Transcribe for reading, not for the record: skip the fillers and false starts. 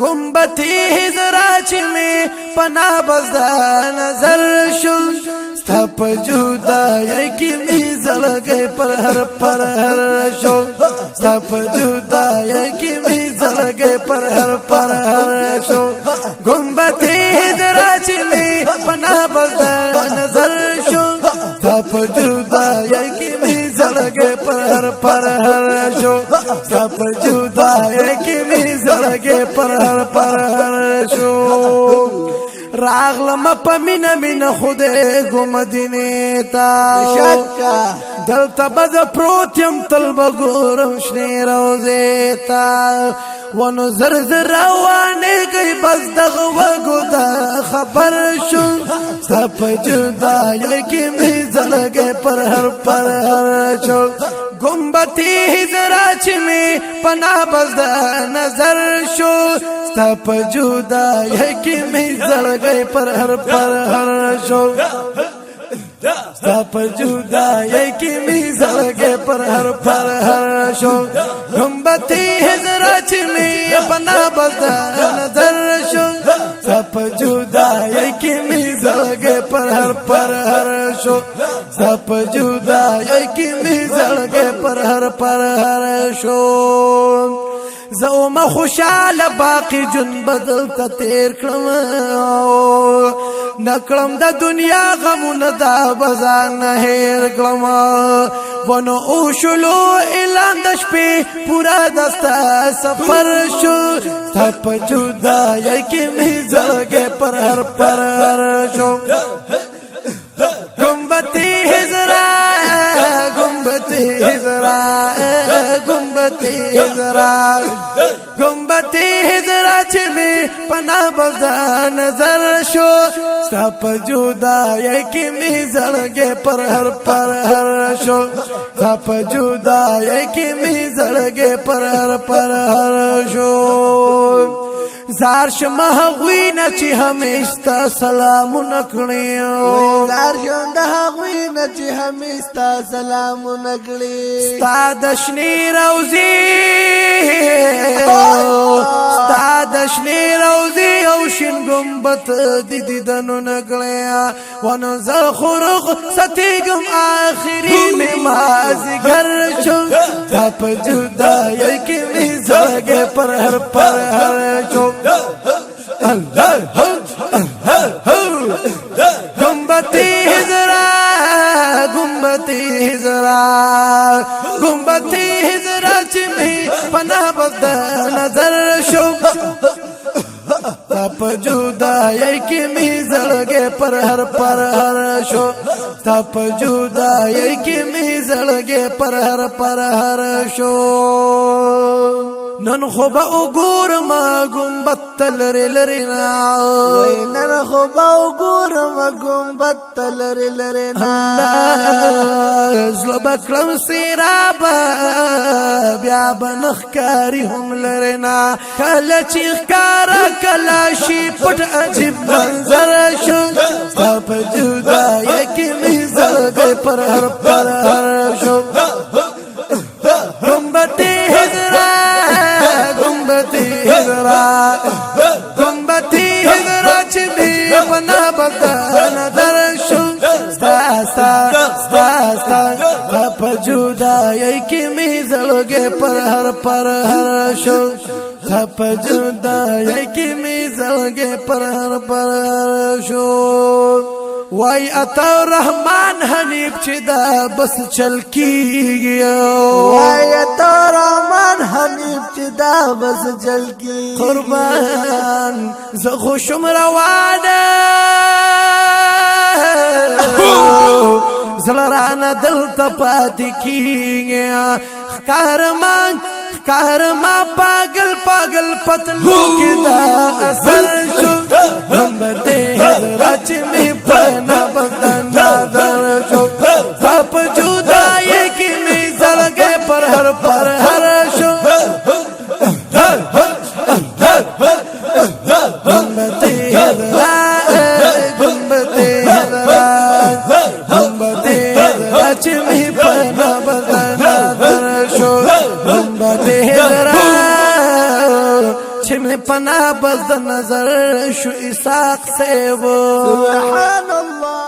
گنبتی حضرا چی میں پنا بزدا نظر شو ستا پا جودائی کی می زلگے پر ہر شو ستا پا جودائی کی می زلگے پر ہر شو گنبتی حضرا چی میں پنا بزدا نظر شو ستا پا جودائی کی می زلگے پر ہر شو ستا پا جودائی کی می زلگے پر ہر شو راغلم پا مینا مینا خودے گو مدینی تا دلتا بز پروتیم طلب گورم شنی روزی تا ونو زرزر روانی گئی بز دغوگو دا خبر شن ستا پا جدائی کی میزل گئی پر ہر شن گنبتی حضرا چمی پنا بز دا نظر شو ستا پا جدائی کی میزل گئی پر ہر شو ستا پا جدائی کی میزل گئی پر ہر شو گنبتی حضرا چمی پنا بز دا نظر شو ستا پا جدائی کی میزل گئی پر ہر شو ستا پا جدائی کی میزل گئی پر ہر شو زوم خوشال باقی جن بدل تا تیر کرم نکرم دا دنیا غمون دا بزان نهیر کرم ونو اوشلو اعلان دش پی پورا دستا سفر شو ستا پا جدائی کی میزل گئی پر ہر شو گنبتی حضرا گنبتی حضرا گنبتی حضرا گنبتی حضرا چمی پنا بزا نظر شو ستا پا جدائی کی میزل گئی پر ہر شو ستا پا جدائی کی میزل گئی پر ہر شو زار شمه غوی نچی همیشتا سلامو نکنیو زار شمه غوی نچی همیشتا سلامو نکنی ستا دشنی روزی ستا دشنی روزی او شن گنبت دیدنو نکنیا ونو زخورخ ستیگم آخری میں مازی گر شو ستا پا جدائی کی میزل گئی پر ہر شو گنبتی حضرا گنبتی حضرا گنبتی حضرا چمی پنا بزدا نظر شو ستا پا جدائی کی میزل گئی پر ہر شو ستا پا جدائی کی میزل گئی پر ہر شو نن خوبا اگورم گنبت تلری لرینا نن خوبا اگورم گنبت لرینا زلو بکرم سیرابا بیا بنخکاری هم لرینا کلا چیخ کارا کلا شی پٹ عجیب منظر شو ستا پا جدائی کی میزل گئی پر ہر شو گنبتی حضرا گنبتی حضرا گنبتی حضرا چمی پنا بزا نظر شو ستا پا جدائی کی میزل گئی پر ہر شو ستا پا جدائی کی میزل گئی پر ہر شو وائی اتا رحمان حنیب چی دا بس چل کی گیا وائی اتا رحمان حنیب چی دا بس چل کی قربان زخوشم روانا زلرانا دل تپاتی کی گیا کارما پاگل پاگل پتلو کی دا اثر شو گنبتی حضرا چمی پنا بزدا نظر شو ستا پا جدائی کی میزل گئی پر ہر شو گنبتی حضرا گنبتی حضرا گنبتی حضرا چمی پنا بزدا نظر شو گنبتی حضرا چې مې پناه بس د نظر شو اسحاق صاحب سبحان الله